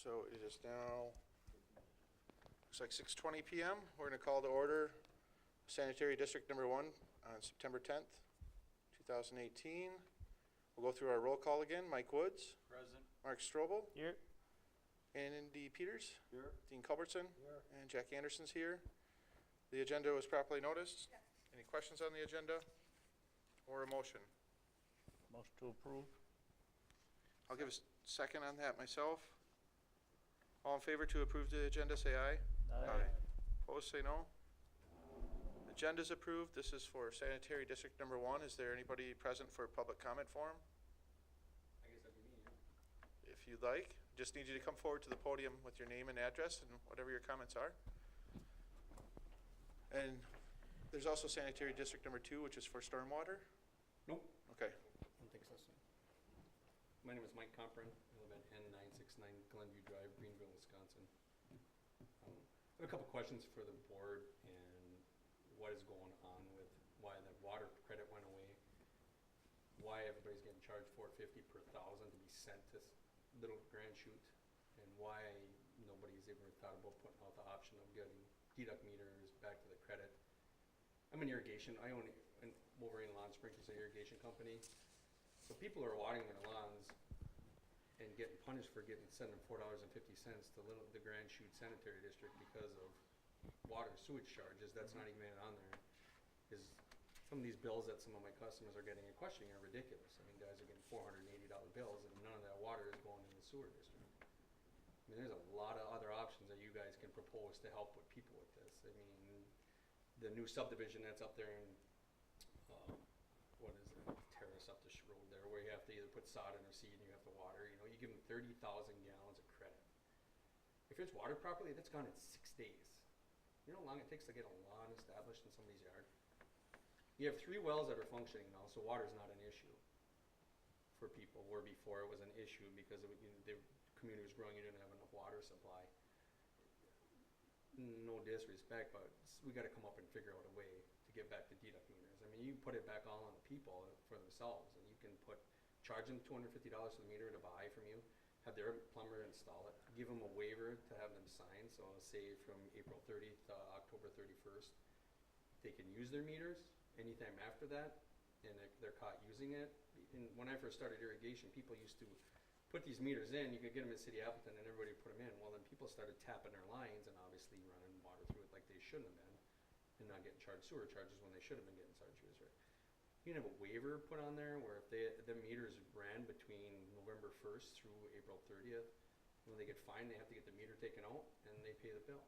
So it is now, looks like 6:20 PM. We're going to call to order Sanitary District Number 1 on September 10th, 2018. We'll go through our roll call again. Mike Woods. Present. Mark Strobel. Here. Andy Peters. Here. Dean Culbertson. Here. And Jack Anderson's here. The agenda was properly noticed. Yes. Any questions on the agenda or a motion? Motion to approve. I'll give a second on that myself. All in favor to approve the agenda, say aye. Opposed, say no. Agenda's approved. This is for Sanitary District Number 1. Is there anybody present for public comment forum? I guess that'd be me, yeah. If you'd like, just need you to come forward to the podium with your name and address and whatever your comments are. And there's also Sanitary District Number 2, which is for stormwater. Nope. Okay. I don't think so. My name is Mike Comprin. I live at N969 Glenview Drive, Greenville, Wisconsin. I have a couple questions for the board and what is going on with why the water credit went away, why everybody's getting charged $450 per thousand to be sent to Little Grand Chute, and why nobody's ever thought about putting out the option of getting deduct meters back to the credit. I'm in irrigation. I own an Wolverine Lawn Sprinklers, an irrigation company. So people are watering their lawns and getting punished for sending $4.50 to the Grand Chute Sanitary District because of water and sewage charges. That's not even on there. Because some of these bills that some of my customers are getting and questioning are ridiculous. I mean, guys are getting $480 bills and none of that water is going in the sewer district. I mean, there's a lot of other options that you guys can propose to help with people with this. I mean, the new subdivision that's up there in, what is it, terrace up the road there, where you have to either put sod in or seed and you have to water, you know, you give them 30,000 gallons of credit. If it's watered properly, that's gone in 6 days. You know how long it takes to get a lawn established in somebody's yard? You have 3 wells that are functioning now, so water's not an issue for people, where before it was an issue because of, you know, the community was growing, you didn't have enough water supply. No disrespect, but we gotta come up and figure out a way to get back to deduct meters. I mean, you put it back all on the people for themselves, and you can charge them $250 for the meter to buy from you, have their plumber install it, give them a waiver to have them sign, so say from April 30th to October 31st, they can use their meters. Anytime after that, and if they're caught using it, and when I first started irrigation, people used to put these meters in, you could get them at City Appleton and everybody would put them in. Well, then people started tapping their lines and obviously running water through it like they shouldn't have been, and not getting charged sewer charges when they should have been getting charged sewer. You can have a waiver put on there where if the meters ran between November 1st through April 30th, when they get fined, they have to get the meter taken out and they pay the bill.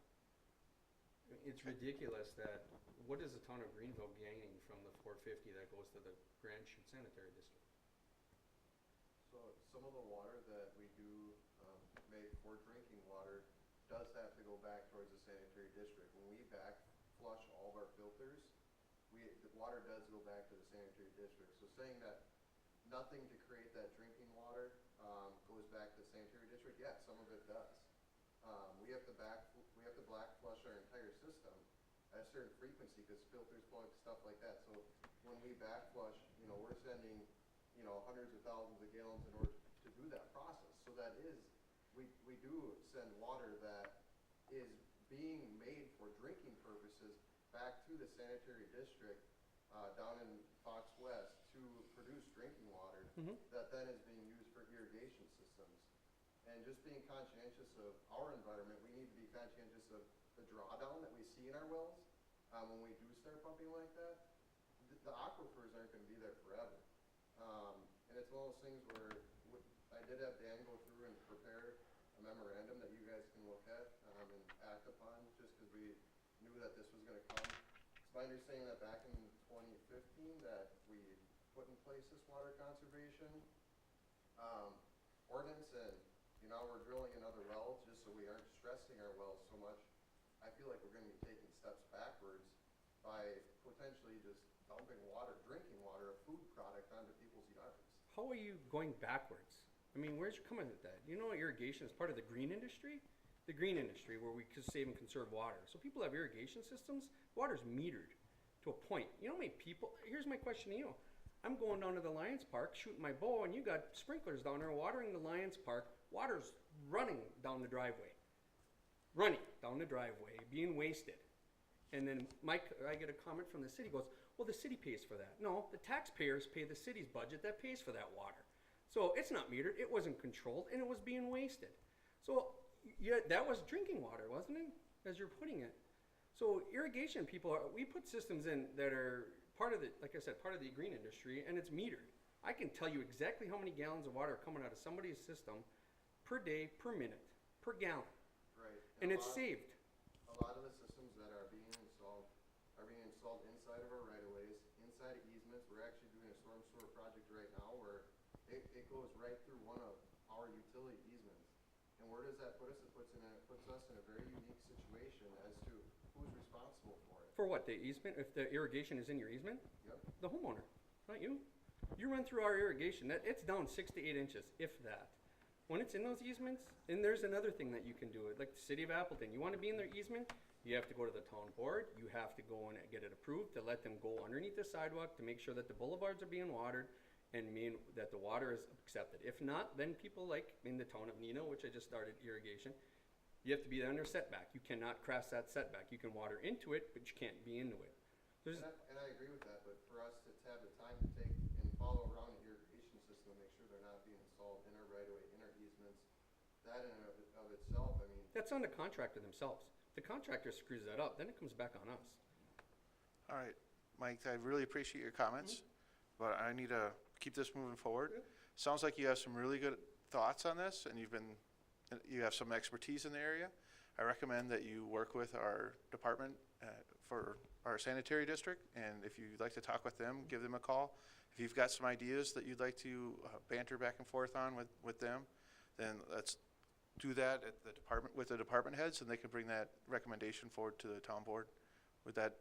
It's ridiculous that, what is the town of Greenville gaining from the $450 that goes to the Grand Chute Sanitary District? So some of the water that we do make for drinking water does have to go back towards the sanitary district. When we back flush all of our filters, the water does go back to the sanitary district. So saying that nothing to create that drinking water goes back to the sanitary district, yeah, some of it does. We have to black flush our entire system at a certain frequency because filters plug, stuff like that. So when we back flush, you know, we're sending, you know, hundreds of thousands of gallons in order to do that process. So that is, we do send water that is being made for drinking purposes back to the sanitary district down in Fox West to produce drinking water that then is being used for irrigation systems. And just being conscientious of our environment, we need to be conscientious of the drawdown that we see in our wells when we do start pumping like that. The aquifers aren't going to be there forever. And it's one of those things where I did have Dan go through and prepare a memorandum that you guys can look at and act upon just because we knew that this was going to come. It's my understanding that back in 2015 that we put in place this water conservation ordinance, and you know, we're drilling another wells just so we aren't stressing our wells so much. I feel like we're going to be taking steps backwards by potentially just dumping water, drinking water, a food product onto people's yards. How are you going backwards? I mean, where's you coming with that? You know, irrigation is part of the green industry? The green industry where we could save and conserve water. So people have irrigation systems, water's metered to a point. You know how many people, here's my question to you. I'm going down to the Lions Park, shooting my bow, and you got sprinklers down there watering the Lions Park. Water's running down the driveway, being wasted. And then I get a comment from the city, goes, well, the city pays for that. No, the taxpayers pay the city's budget that pays for that water. So it's not metered, it wasn't controlled, and it was being wasted. So, yeah, that was drinking water, wasn't it, as you're putting it? So irrigation people, we put systems in that are part of the, like I said, part of the green industry, and it's metered. I can tell you exactly how many gallons of water are coming out of somebody's system per day, per minute, per gallon, Right. and a it's lot- saved. A lot of the systems that are being installed inside of our right-of-ways, inside of easements. We're actually doing a storm sewer project right now where it goes right through one of our utility easements. And where does that put us? It puts us in a very unique situation as to who's responsible for it. For what, the easement, if the irrigation is in your easement? Yep. The homeowner, not you. You run through our irrigation, it's down 6 to 8 inches, if that. When it's in those easements, and there's another thing that you can do, like the city of Appleton, you wanna be in their easement, you have to go to the town board, you have to go and get it approved to let them go underneath the sidewalk to make sure that the boulevards are being watered and mean that the water is accepted. If not, then people like in the town of Nino, which I just started irrigation, you have to be under setback. You cannot cross that setback. You can water into it, but you can't be into it. There's, And I agree with that, but for us to have the time to take and follow around the irrigation system, make sure they're not being installed in our right-of-way, in our easements, that in and of itself, I mean, that's on the contractor themselves. The contractor screws that up, then it comes back on us. All right, Mike, I really appreciate your comments, but I need to keep this moving forward. Sounds like you have some really good thoughts on this, and you have some expertise in the area. I recommend that you work with our department for our sanitary district, and if you'd like to talk with them, give them a call. If you've got some ideas that you'd like to banter back and forth on with them, then let's do that at the department, with the department heads, and they can bring that recommendation forward to the town board. Would that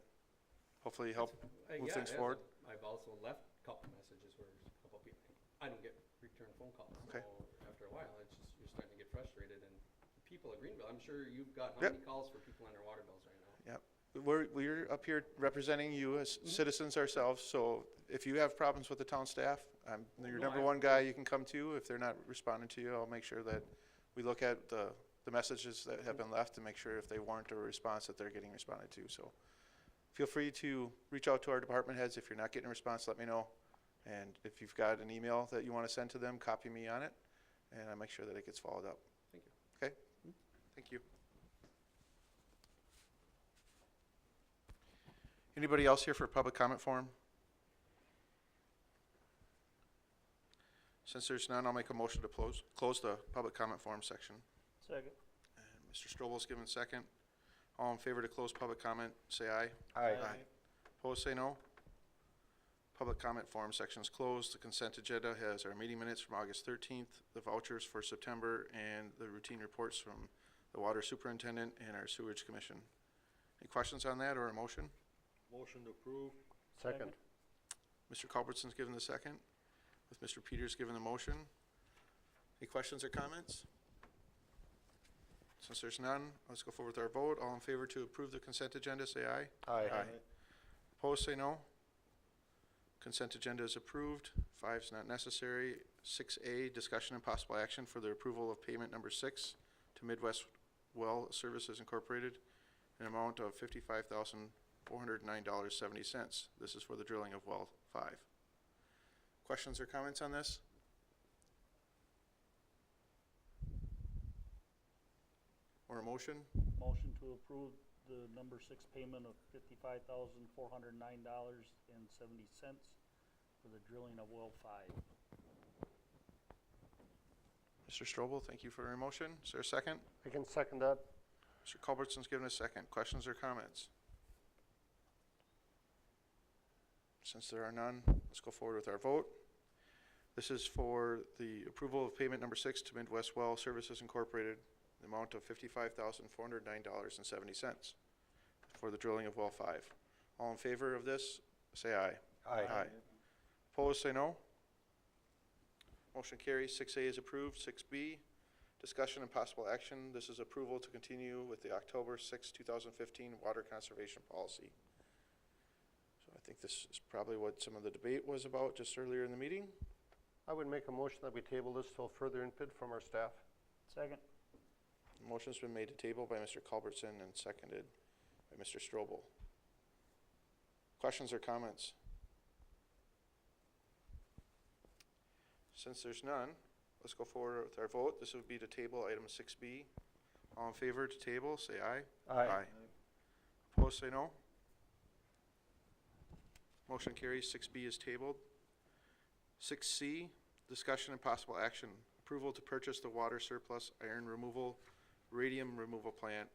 hopefully help move things forward? I've also left a couple messages where a couple people, I don't get return phone calls. Okay. So after a while, it's just, you're starting to get frustrated, and people at Greenville, I'm sure you've got Yep. how many calls for people on their water bills right now? Yep. We're up here representing you as citizens ourselves, so if you have problems with the town staff, I'm your No, number one guy you can come to. If they're not responding to you, I'll make sure that we look at the messages that have been left and make sure if they warrant a response that they're getting responded to. So feel free to reach out to our department heads. If you're not getting a response, let me know. And if you've got an email that you want to send to them, copy me on it, and I'll make sure that it gets followed up. Thank you. Okay? Thank you. Anybody else here for public comment forum? Since there's none, I'll make a motion to close the public comment forum section. Second. And Mr. Strobel's given second. All in favor to close public comment, say aye. Aye. Opposed, say no. Public comment forum section is closed. The consent agenda has our meeting minutes from August 13th, the vouchers for September, and the routine reports from the water superintendent and our sewage commission. Any questions on that or a motion? Motion to approve. Second. Mr. Culbertson's given the second, with Mr. Peters giving the motion. Any questions or comments? Since there's none, let's go forward with our vote. All in favor to approve the consent agenda, say aye. Aye. Opposed, say no. Consent agenda is approved. 5 is not necessary. 6A, discussion and possible action for the approval of payment number 6 to Midwest Well Services Incorporated, an amount of $55,409.70. This is for the drilling of well 5. Questions or comments on this? Or a motion? Motion to approve the number 6 payment of $55,409.70 for the drilling of well 5. Mr. Strobel, thank you for your motion. Is there a second? I can second that. Mr. Culbertson's given a second. Questions or comments? Since there are none, let's go forward with our vote. This is for the approval of payment number 6 to Midwest Well Services Incorporated, the amount of $55,409.70 for the drilling of well 5. All in favor of this, say aye. Aye. Opposed, say no. Motion carries. 6A is approved. 6B, discussion and possible action. This is approval to continue with the October 6, 2015 water conservation policy. So I think this is probably what some of the debate was about just earlier in the meeting. I would make a motion that we table this till further input from our staff. Second. Motion's been made to table by Mr. Culbertson and seconded by Mr. Strobel. Questions or comments? Since there's none, let's go forward with our vote. This would be to table item 6B. All in favor to table, say aye. Opposed, say no. Motion carries. 6B is tabled. 6C, discussion and possible action. Approval to purchase the water surplus iron removal, radium removal plant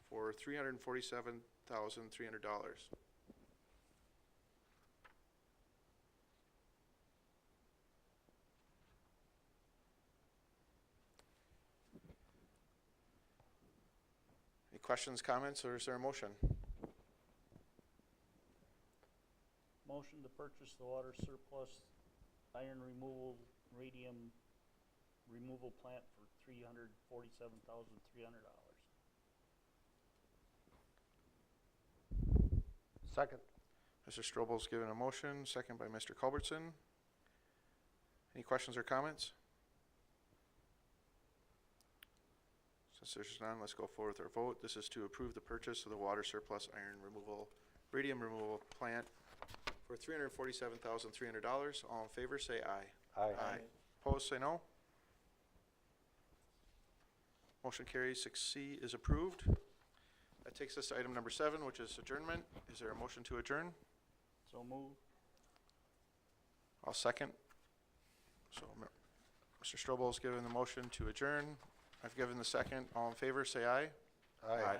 for $347,300. Any questions, comments, or is there a motion? Motion to purchase the water surplus iron removal radium removal plant for $347,300. Second. Mr. Strobel's given a motion, second by Mr. Culbertson. Any questions or comments? Since there's none, let's go forward with our vote. This is to approve the purchase of the water surplus iron removal, radium removal plant for $347,300. All in favor, say aye. Aye. Opposed, say no. Motion carries. 6C is approved. That takes us to item number 7, which is adjournment. Is there a motion to adjourn? So moved. I'll second. So Mr. Strobel has given the motion to adjourn. I've given the second. All in favor, say aye. Aye.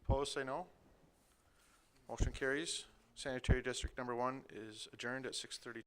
Opposed, say no. Motion carries. Sanitary District number 1 is adjourned at 6:30.